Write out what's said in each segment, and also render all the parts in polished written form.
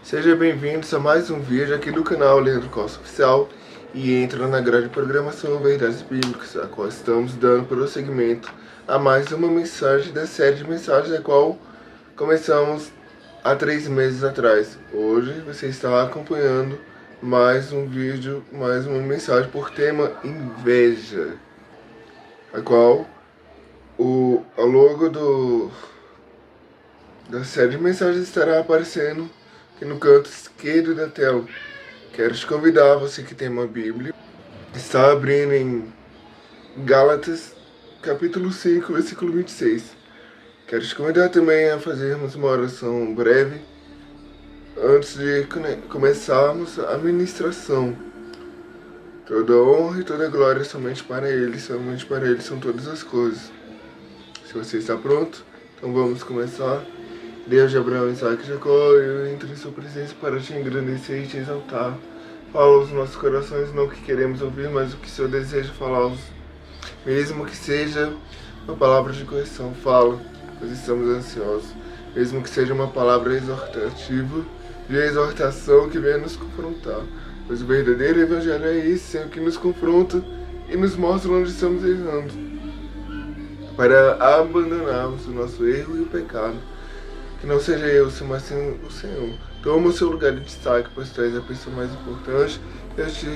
Seja bem-vindos a mais um vídeo aqui do canal Leandro Costa Oficial e entra na grade de programação Verdades Bíblicas, a qual estamos dando prosseguimento a mais uma mensagem da série de mensagens a qual começamos há 3 meses atrás. Hoje você está acompanhando mais um vídeo, mais uma mensagem por tema inveja, a qual a logo da série de mensagens estará aparecendo aqui no canto esquerdo da tela. Quero te convidar, você que tem uma Bíblia, está abrindo em Gálatas, capítulo 5, versículo 26. Quero te convidar também a fazermos uma oração breve antes de começarmos a ministração. Toda honra e toda glória somente para Ele são todas as coisas. Se você está pronto, então vamos começar. Deus de Abraão, Isaac e Jacó, eu entro em sua presença para te engrandecer e te exaltar. Fala aos nossos corações, não o que queremos ouvir, mas o que o Senhor deseja falar, mesmo que seja uma palavra de correção. Fala, pois estamos ansiosos. Mesmo que seja uma palavra exortativa, de exortação que venha nos confrontar. Pois o verdadeiro evangelho é esse, Senhor, que nos confronta e nos mostra onde estamos errando, para abandonarmos o nosso erro e o pecado. Que não seja eu, mas sim o Senhor. Toma o seu lugar de destaque, pois tu és a pessoa mais importante. Eu te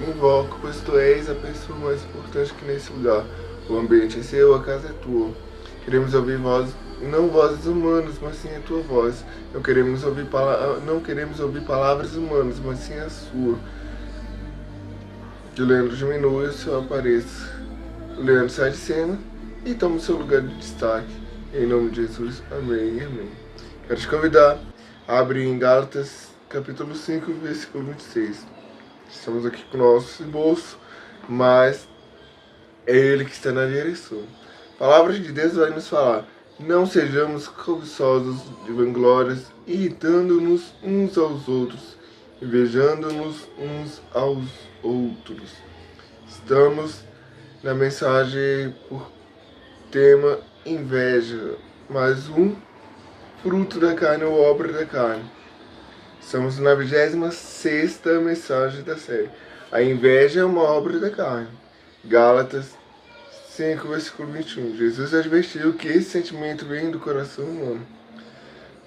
invoco, pois tu és a pessoa mais importante que nesse lugar. O ambiente é seu, a casa é tua. Queremos ouvir vozes, não vozes humanas, mas sim a tua voz. Não queremos ouvir palavras humanas, mas sim a sua. Que o Leandro diminua e o Senhor apareça. O Leandro sai de cena e toma o seu lugar de destaque. Em nome de Jesus, amém e amém. Quero te convidar a abrir em Gálatas, capítulo 5, versículo 26. Estamos aqui com o nosso esboço, mas é Ele que está na direção. A palavra de Deus vai nos falar: não sejamos cobiçosos de vanglórias, irritando-nos uns aos outros, invejando-nos uns aos outros. Estamos na mensagem por tema inveja, mais um fruto da carne ou obra da carne. Estamos na 26ª mensagem da série. A inveja é uma obra da carne. Gálatas 5, versículo 21. Jesus advertiu que esse sentimento vem do coração humano.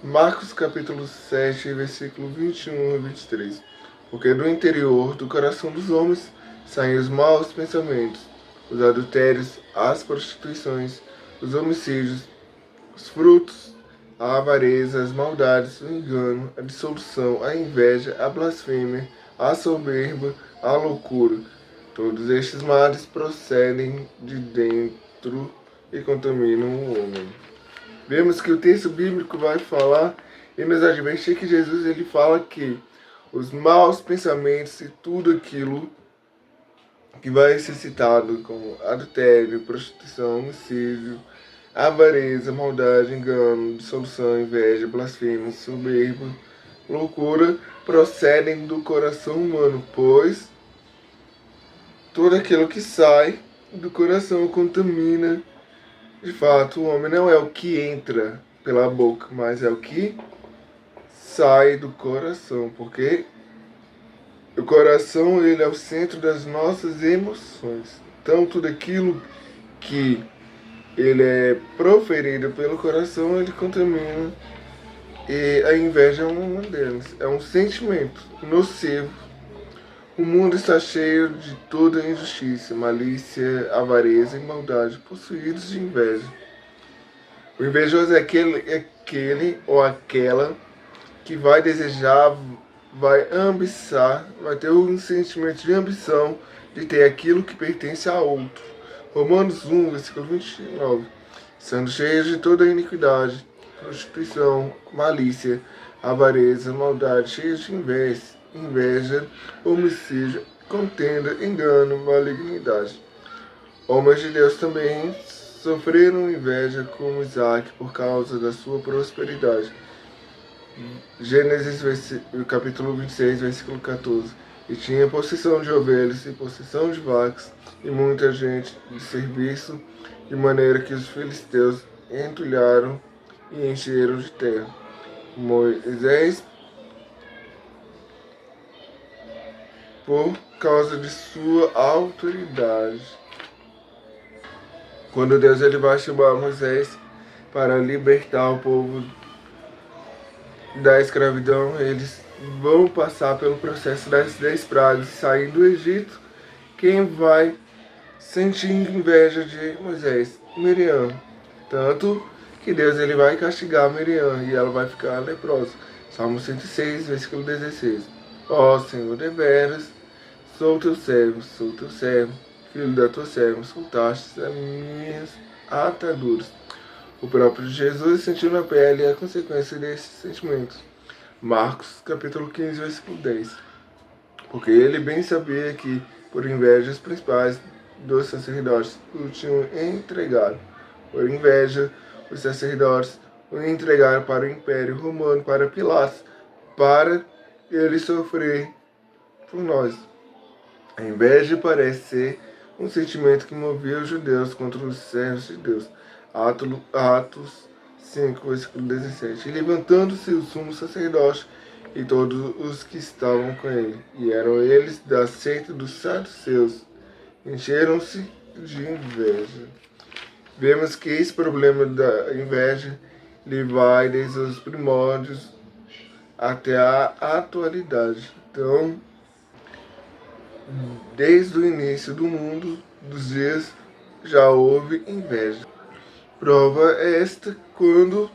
Marcos capítulo 7, versículo 21 a 23. Porque do interior do coração dos homens saem os maus pensamentos, os adultérios, as prostituições, os homicídios, os frutos, a avareza, as maldades, o engano, a dissolução, a inveja, a blasfêmia, a soberba, a loucura. Todos estes males procedem de dentro e contaminam o homem. Vemos que o texto bíblico vai falar e nos advertir que Jesus ele fala que os maus pensamentos e tudo aquilo que vai ser citado como adultério, prostituição, homicídio, avareza, maldade, engano, dissolução, inveja, blasfêmia, soberba, loucura, procedem do coração humano, pois tudo aquilo que sai do coração contamina. De fato, o homem não é o que entra pela boca, mas é o que sai do coração, porque o coração ele é o centro das nossas emoções. Então, tudo aquilo que ele é proferido pelo coração, ele contamina. E a inveja é uma delas. É um sentimento nocivo. O mundo está cheio de toda injustiça, malícia, avareza e maldade, possuídos de inveja. O invejoso é aquele ou aquela que vai desejar, vai ambiçar, vai ter um sentimento de ambição de ter aquilo que pertence a outro. Romanos 1, versículo 29. Sendo cheios de toda iniquidade, prostituição, malícia, avareza, maldade, cheios de inveja, homicídio, contenda, engano, malignidade. Homens de Deus também sofreram inveja como Isaac por causa da sua prosperidade. Gênesis capítulo 26, versículo 14. E tinha possessão de ovelhas e possessão de vacas e muita gente de serviço, de maneira que os filisteus entulharam e encheram de terra. Moisés por causa de sua autoridade. Quando Deus ele vai chamar Moisés para libertar o povo da escravidão, eles vão passar pelo processo das 10 pragas, sair do Egito. Quem vai sentir inveja de Moisés? Miriam. Tanto que Deus ele vai castigar Miriam e ela vai ficar leprosa. Salmo 106, versículo 16. Ó Senhor, deveras, sou teu servo, filho da tua serva, soltaste as minhas ataduras. O próprio Jesus sentiu na pele a consequência desses sentimentos. Marcos, capítulo 15, versículo 10. Porque ele bem sabia que, por inveja, os principais dos sacerdotes o tinham entregado. Por inveja, os sacerdotes o entregaram para o Império Romano, para Pilatos, para ele sofrer por nós. A inveja parece ser um sentimento que movia os judeus contra os servos de Deus. Atos 5, versículo 17. E levantando-se o sumo sacerdote e todos os que estavam com ele, e eram eles da seita dos saduceus, encheram-se de inveja. Vemos que esse problema da inveja ele vai desde os primórdios até a atualidade. Então, desde o início do mundo, dos dias, já houve inveja. Prova é esta quando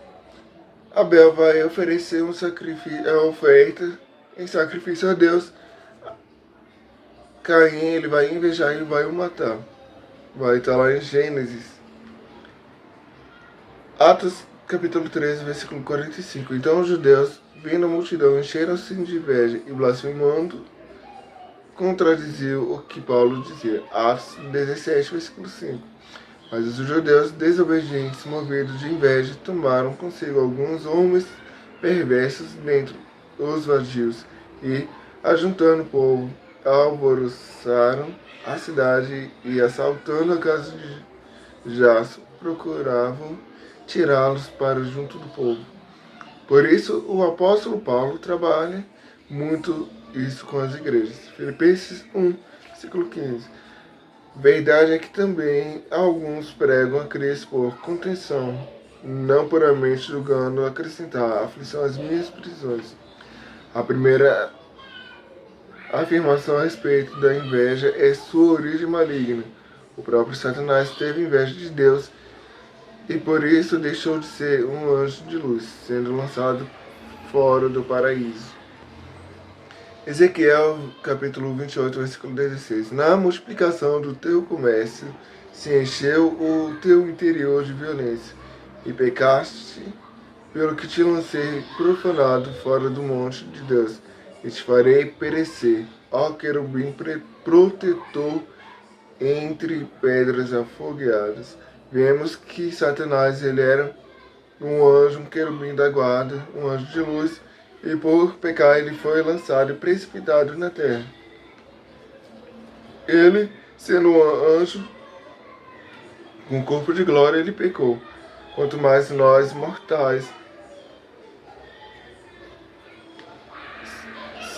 Abel vai oferecer um sacrifício, a oferta em sacrifício a Deus. Caim ele vai invejar e vai o matar. Vai estar lá em Gênesis. Atos capítulo 13, versículo 45. Então os judeus, vendo a multidão, encheram-se de inveja e blasfemando, contradiziam o que Paulo dizia. Atos 17, versículo 5. Mas os judeus desobedientes, movidos de inveja, tomaram consigo alguns homens perversos dentre os vadios e, ajuntando o povo, alvoroçaram a cidade e, assaltando a casa de Jasso, procuravam tirá-los para junto do povo. Por isso, o apóstolo Paulo trabalha muito isso com as igrejas. Filipenses 1, versículo 15. Verdade é que também alguns pregam a Cristo por contenção, não puramente julgando acrescentar aflição às minhas prisões. A primeira afirmação a respeito da inveja é sua origem maligna. O próprio Satanás teve inveja de Deus e por isso deixou de ser um anjo de luz, sendo lançado fora do paraíso. Ezequiel, capítulo 28, versículo 16. Na multiplicação do teu comércio se encheu o teu interior de violência, e pecaste pelo que te lancei profanado fora do monte de Deus, e te farei perecer, ó querubim protetor entre pedras afogueadas. Vemos que Satanás ele era um anjo, um querubim da guarda, um anjo de luz, e por pecar ele foi lançado e precipitado na terra. Ele, sendo um anjo com corpo de glória, ele pecou. Quanto mais nós mortais,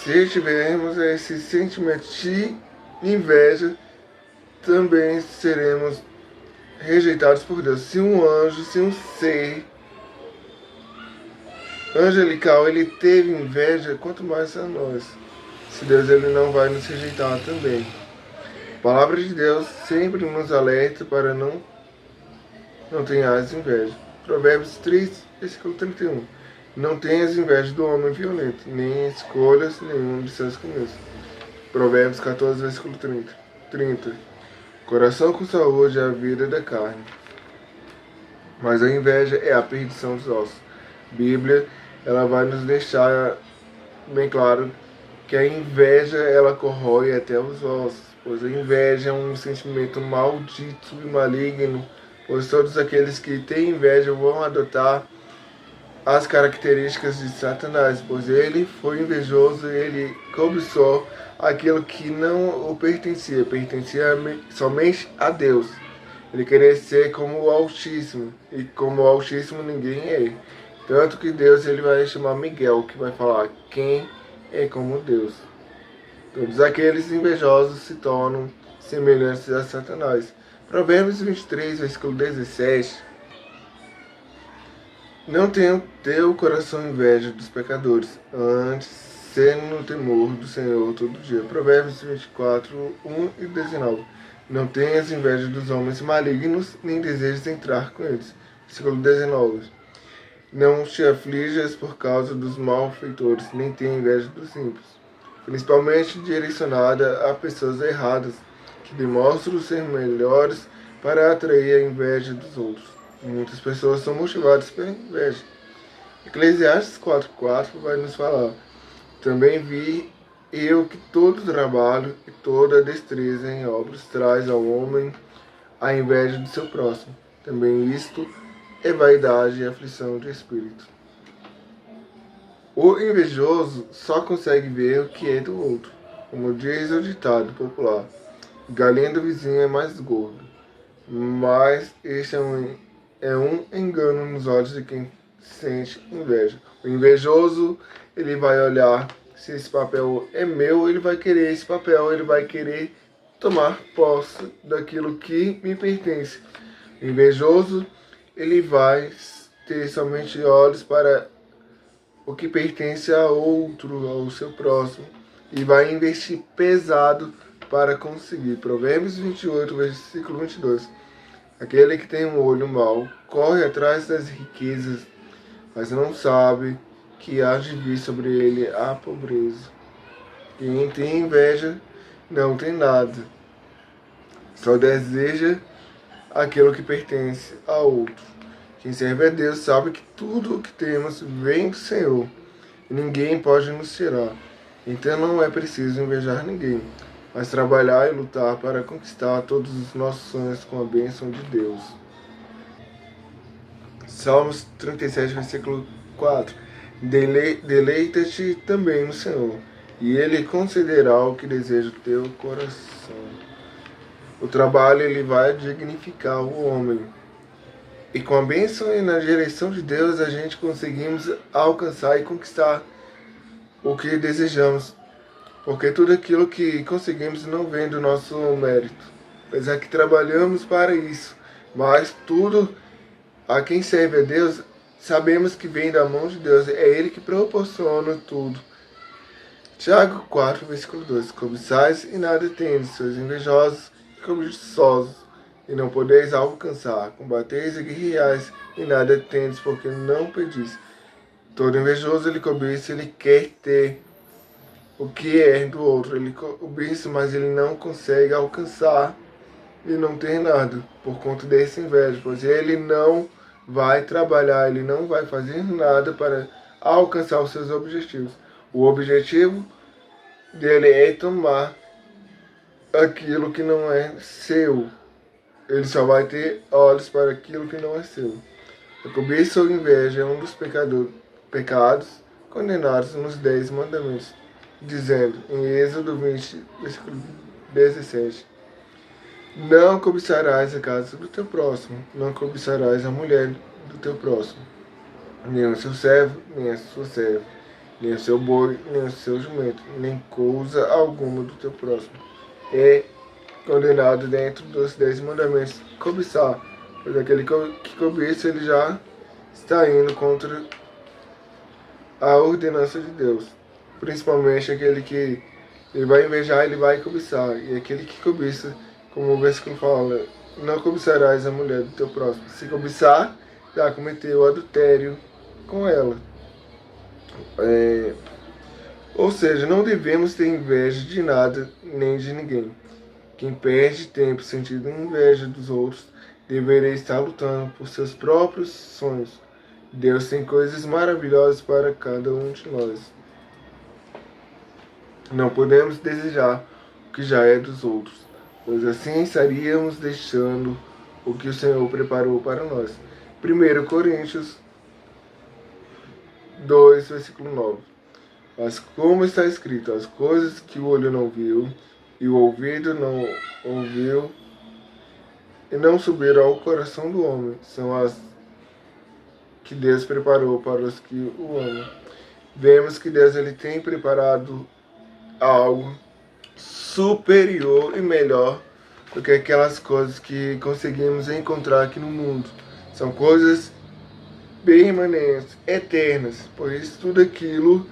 se tivermos esse sentimento de inveja, também seremos rejeitados por Deus. Se um anjo, se um ser angelical, ele teve inveja, quanto mais a nós. Se Deus ele não vai nos rejeitar também. A palavra de Deus sempre nos alerta para não tenhas inveja. Provérbios 3, versículo 31. Não tenhas inveja do homem violento, nem escolhas nenhum de seus caminhos. Provérbios 14, versículo 30. Coração com saúde é a vida da carne, mas a inveja é a perdição dos ossos. Bíblia ela vai nos deixar bem claro que a inveja ela corrói até os ossos, pois a inveja é um sentimento maldito e maligno, pois todos aqueles que têm inveja vão adotar as características de Satanás, pois ele foi invejoso e ele cobiçou aquilo que não o pertencia somente a Deus. Ele queria ser como o Altíssimo, e como o Altíssimo ninguém é. Tanto que Deus ele vai chamar Miguel, que vai falar quem é como Deus. Todos aqueles invejosos se tornam semelhantes a Satanás. Provérbios 23, versículo 17. Não tenha o teu coração inveja dos pecadores, antes sendo no temor do Senhor todo dia. Provérbios 24, 1 e 19. Não tenhas inveja dos homens malignos, nem desejes entrar com eles. Versículo 19. Não te aflijas por causa dos malfeitores, nem tenha inveja dos ímpios, principalmente direcionada a pessoas erradas, que demonstram ser melhores para atrair a inveja dos outros. Muitas pessoas são motivadas pela inveja. Eclesiastes 4,4 vai nos falar: também vi eu que todo trabalho e toda destreza em obras traz ao homem a inveja do seu próximo. Também isto é vaidade e aflição de espírito. O invejoso só consegue ver o que é do outro. Como diz o ditado popular: galinha do vizinho é mais gorda. Mas este é um engano nos olhos de quem sente inveja. O invejoso, ele vai olhar se esse papel é meu, ele vai querer esse papel, ele vai querer tomar posse daquilo que me pertence. O invejoso, ele vai ter somente olhos para o que pertence a outro, ao seu próximo, e vai investir pesado para conseguir. Provérbios 28, versículo 22. Aquele que tem um olho mau corre atrás das riquezas, mas não sabe que há de vir sobre ele a pobreza. Quem tem inveja não tem nada, só deseja aquilo que pertence a outro. Quem serve a Deus sabe que tudo o que temos vem do Senhor e ninguém pode nos tirar. Então não é preciso invejar ninguém, mas trabalhar e lutar para conquistar todos os nossos sonhos com a bênção de Deus. Salmos 37, versículo 4. Deleita-te também no Senhor, e Ele concederá o que deseja o teu coração. O trabalho ele vai dignificar o homem. E com a bênção e na direção de Deus a gente conseguimos alcançar e conquistar o que desejamos. Porque tudo aquilo que conseguimos não vem do nosso mérito. Apesar que trabalhamos para isso. Mas tudo, a quem serve a Deus, sabemos que vem da mão de Deus. É Ele que proporciona tudo. Tiago 4, versículo 2. Cobiçais e nada tendes, sois invejosos e cobiçosos, e não podeis alcançar. Combateis e guerreais e nada tendes, porque não pedis. Todo invejoso ele cobiça, ele quer ter o que é do outro. Ele cobiça, mas ele não consegue alcançar e não ter nada por conta desse inveja, pois ele não vai trabalhar, ele não vai fazer nada para alcançar os seus objetivos. O objetivo dele é tomar aquilo que não é seu. Ele só vai ter olhos para aquilo que não é seu. A cobiça ou inveja é um dos pecados condenados nos 10 mandamentos, dizendo em Êxodo 20, versículo 17: não cobiçarás a casa do teu próximo, não cobiçarás a mulher do teu próximo, nem o seu servo, nem a sua serva, nem o seu boi, nem o seu jumento, nem coisa alguma do teu próximo. É condenado dentro dos 10 mandamentos cobiçar, pois aquele que cobiça ele já está indo contra a ordenança de Deus. Principalmente aquele que ele vai invejar, ele vai cobiçar. E aquele que cobiça, como o versículo fala, não cobiçarás a mulher do teu próximo. Se cobiçar, já cometeu adultério com ela. Ou seja, não devemos ter inveja de nada nem de ninguém. Quem perde tempo sentindo inveja dos outros deveria estar lutando por seus próprios sonhos. Deus tem coisas maravilhosas para cada um de nós. Não podemos desejar o que já é dos outros, pois assim estaríamos deixando o que o Senhor preparou para nós. 1 Coríntios 2, versículo 9. Mas como está escrito, as coisas que o olho não viu, e o ouvido não ouviu, e não subiram ao coração do homem, são as que Deus preparou para os que o amam. Vemos que Deus ele tem preparado algo superior e melhor do que aquelas coisas que conseguimos encontrar aqui no mundo. São coisas permanentes, eternas. Por isso, tudo aquilo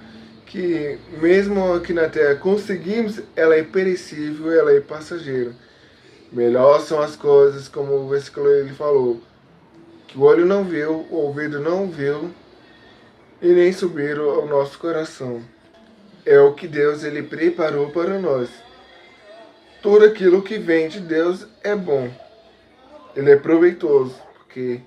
que, mesmo aqui na Terra, conseguimos, ela é perecível, ela é passageira. Melhor são as coisas, como o versículo ele falou, que o olho não viu, o ouvido não viu, e nem subiram ao nosso coração. É o que Deus ele preparou para nós. Tudo aquilo que vem de Deus é bom. Ele é proveitoso, porque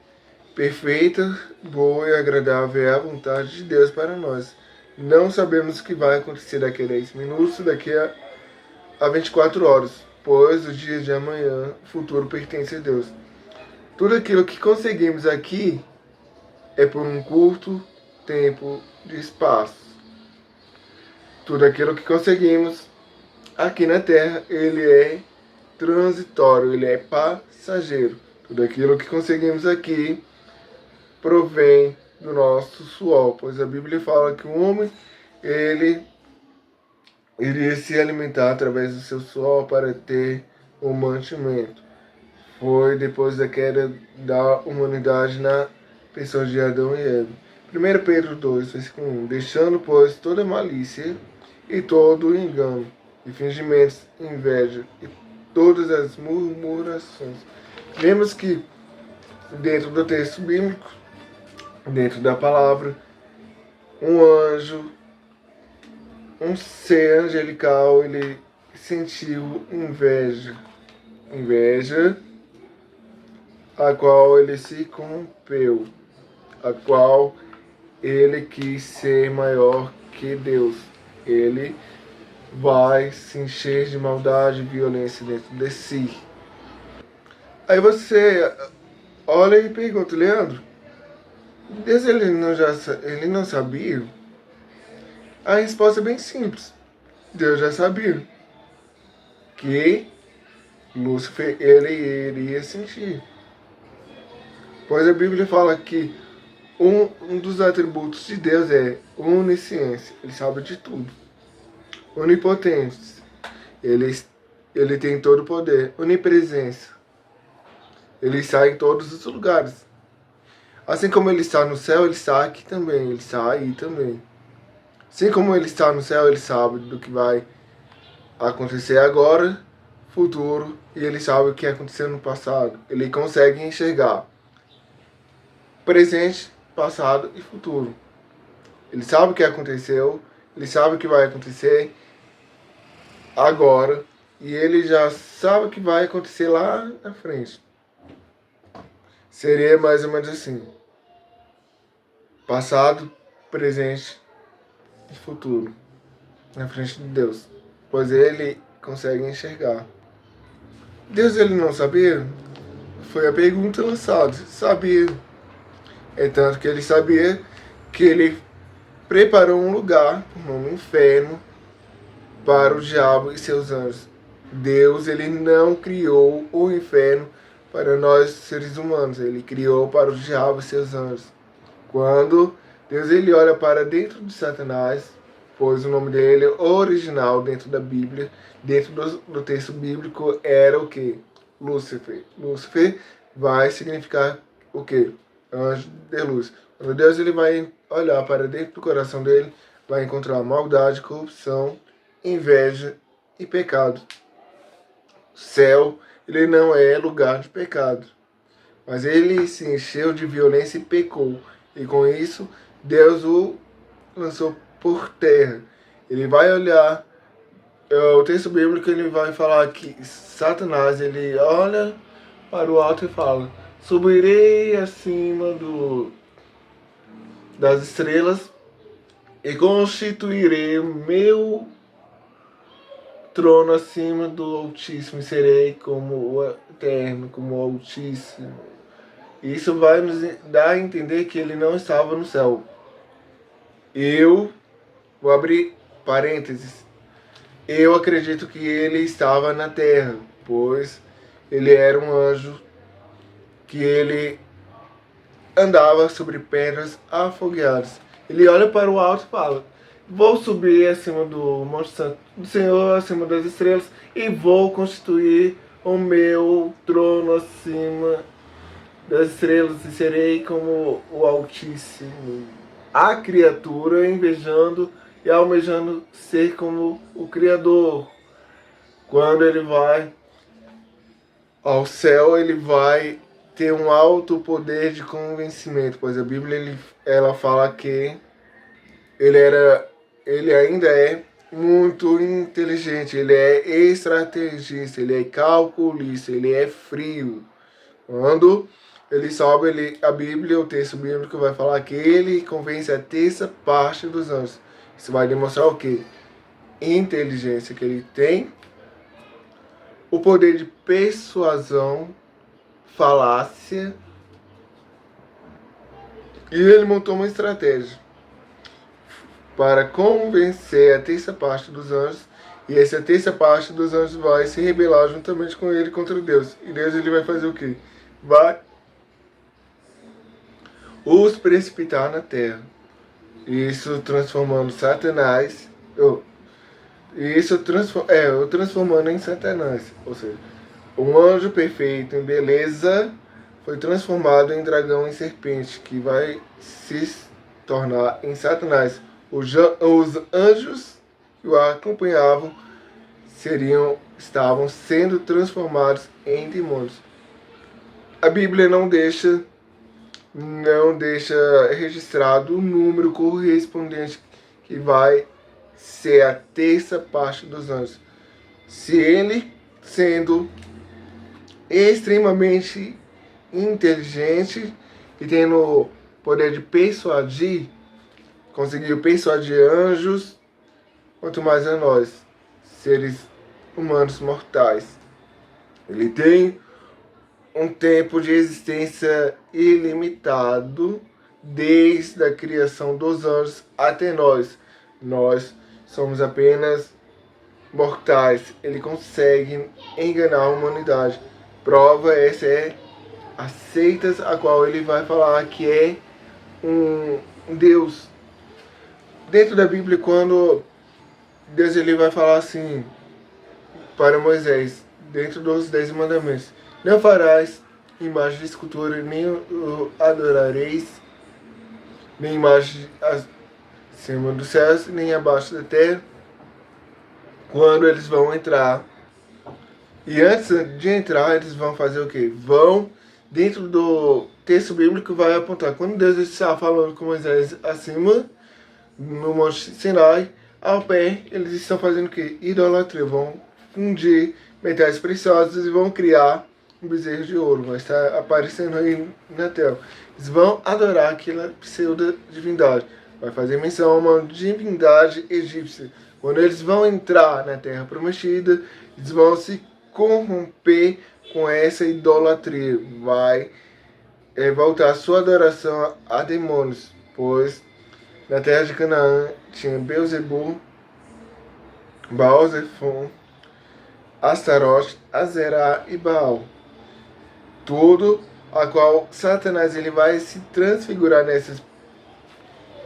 perfeita, boa e agradável é a vontade de Deus para nós. Não sabemos o que vai acontecer daqui a 10 minutos, daqui a 24 horas, pois o dia de amanhã, o futuro pertence a Deus. Tudo aquilo que conseguimos aqui é por um curto tempo de espaço. Tudo aquilo que conseguimos aqui na Terra, ele é transitório, ele é passageiro. Tudo aquilo que conseguimos aqui provém do nosso suor, pois a Bíblia fala que o homem, ele iria se alimentar através do seu suor para ter o mantimento. Foi depois da queda da humanidade na pessoa de Adão e Eva. 1 Pedro 2, versículo 1. Deixando, pois, toda malícia e todo engano, e fingimentos, inveja, e todas as murmurações. Vemos que dentro do texto bíblico, dentro da palavra, um anjo, um ser angelical, ele sentiu inveja. Inveja a qual ele se corrompeu, a qual ele quis ser maior que Deus. Ele vai se encher de maldade e violência dentro de si. Aí você olha e pergunta, Leandro, Deus ele não sabia? A resposta é bem simples. Deus já sabia que Lúcifer ele iria sentir. Pois a Bíblia fala que um dos atributos de Deus é onisciência. Ele sabe de tudo. Onipotência. Ele tem todo o poder. Onipresença. Ele está em todos os lugares. Assim como ele está no céu, ele está aqui também. Ele está aí também. Assim como ele está no céu, ele sabe do que vai acontecer agora, futuro, e ele sabe o que aconteceu no passado. Ele consegue enxergar presente, passado e futuro. Ele sabe o que aconteceu, ele sabe o que vai acontecer agora, e ele já sabe o que vai acontecer lá na frente. Seria mais ou menos assim: passado, presente e futuro na frente de Deus, pois ele consegue enxergar. Deus ele não sabia? Foi a pergunta lançada. Sabia. É tanto que ele sabia que ele preparou um lugar, por nome inferno, para o diabo e seus anjos. Deus ele não criou o inferno para nós seres humanos. Ele criou para o diabo e seus anjos. Quando Deus ele olha para dentro de Satanás, pois o nome dele original dentro da Bíblia, dentro do texto bíblico, era o que? Lúcifer. Lúcifer vai significar o que? Anjo de luz. Quando Deus ele vai olhar para dentro do coração dele, vai encontrar maldade, corrupção, inveja e pecado. O céu ele não é lugar de pecado, mas ele se encheu de violência e pecou. E com isso, Deus o lançou por terra. Ele vai olhar, o texto bíblico ele vai falar que Satanás ele olha para o alto e fala: subirei acima das estrelas e constituirei o meu trono acima do Altíssimo e serei como o Eterno, como o Altíssimo. Isso vai nos dar a entender que ele não estava no céu. Eu vou abrir parênteses. Eu acredito que ele estava na terra, pois ele era um anjo que ele andava sobre pedras afogueadas. Ele olha para o alto e fala: Vou subir acima do Monte Santo do Senhor, acima das estrelas, e vou constituir o meu trono acima das estrelas, e serei como o Altíssimo. A criatura invejando e almejando ser como o Criador. Quando ele vai ao céu, ele vai ter um alto poder de convencimento, pois a Bíblia ela fala que ele era, ele ainda é muito inteligente, ele é estrategista, ele é calculista, ele é frio. Quando ele sobe, a Bíblia, o texto bíblico vai falar que ele convence a terça parte dos anjos. Isso vai demonstrar o quê? Inteligência que ele tem, o poder de persuasão, falácia, e ele montou uma estratégia para convencer a terça parte dos anjos, e essa terça parte dos anjos vai se rebelar juntamente com ele contra Deus. E Deus ele vai fazer o quê? Vai os precipitar na terra. Isso transformando Satanás, transformando em Satanás. Ou seja, um anjo perfeito em beleza foi transformado em dragão e serpente, que vai se tornar em Satanás. Os anjos que o acompanhavam estavam sendo transformados em demônios. A Bíblia não deixa registrado o número correspondente que vai ser a terça parte dos anjos. Se ele, sendo extremamente inteligente e tendo poder de persuadir, conseguiu persuadir anjos, quanto mais a nós, seres humanos mortais. Ele tem um tempo de existência ilimitado, desde a criação dos anjos até nós. Nós somos apenas mortais. Ele consegue enganar a humanidade. Prova essa é as seitas a qual ele vai falar que é um Deus. Dentro da Bíblia, quando Deus ele vai falar assim para Moisés, dentro dos 10 mandamentos: não farás imagem de escultura, nem o adorareis, nem imagem acima dos céus, nem abaixo da terra. Quando eles vão entrar, e antes de entrar, eles vão fazer o quê? Vão, dentro do texto bíblico, vai apontar. Quando Deus está falando com Moisés acima, no Monte Sinai, ao pé, eles estão fazendo o quê? Idolatria. Vão fundir metais preciosos e vão criar um bezerro de ouro. Vai estar aparecendo aí na tela. Eles vão adorar aquela pseudo-divindade. Vai fazer menção a uma divindade egípcia. Quando eles vão entrar na Terra Prometida, eles vão se corromper com essa idolatria. Vai voltar a sua adoração a demônios, pois na terra de Canaã tinha Beelzebul, Baal-Zephon, Astarote, Azerá e Baal. Tudo a qual Satanás ele vai se transfigurar nessas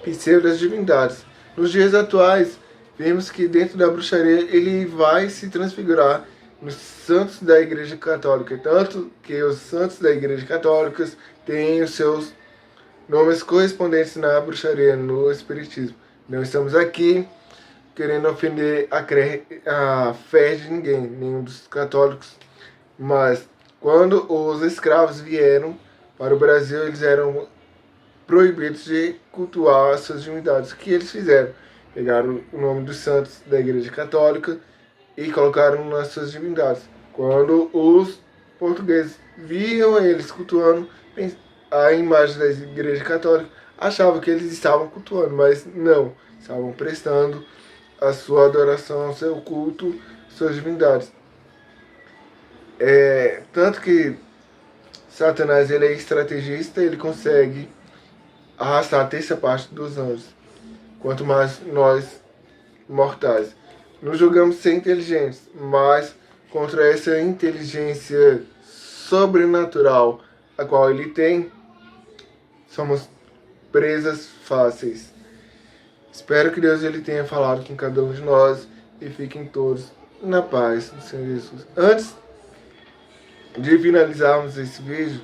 pseudas divindades. Nos dias atuais, vemos que dentro da bruxaria ele vai se transfigurar nos santos da Igreja Católica. Tanto que os santos da Igreja Católica têm os seus nomes correspondentes na bruxaria, no espiritismo. Não estamos aqui querendo ofender a fé de ninguém, nenhum dos católicos, mas quando os escravos vieram para o Brasil, eles eram proibidos de cultuar as suas divindades. O que eles fizeram? Pegaram o nome dos santos da Igreja Católica e colocaram nas suas divindades. Quando os portugueses viam eles cultuando a imagem da Igreja Católica, achavam que eles estavam cultuando, mas não, estavam prestando a sua adoração, ao seu culto, suas divindades. Tanto que Satanás ele é estrategista, ele consegue arrastar a terça parte dos anjos, quanto mais nós mortais. Nos julgamos ser inteligentes, mas contra essa inteligência sobrenatural a qual ele tem, somos presas fáceis. Espero que Deus ele tenha falado com cada um de nós e fiquem todos na paz do Senhor Jesus. Antes de finalizarmos esse vídeo,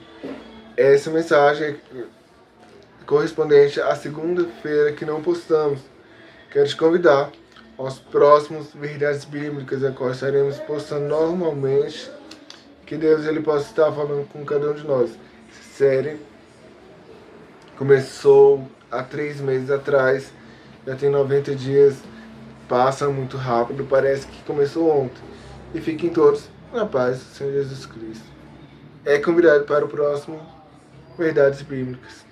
essa mensagem é correspondente à segunda-feira que não postamos. Quero te convidar aos próximos Verdades Bíblicas, a qual estaremos postando normalmente. Que Deus ele possa estar falando com cada um de nós. Essa série começou há 3 meses atrás, já tem 90 dias, passa muito rápido, parece que começou ontem. E fiquem todos na paz do Senhor Jesus Cristo. É convidado para o próximo Verdades Bíblicas.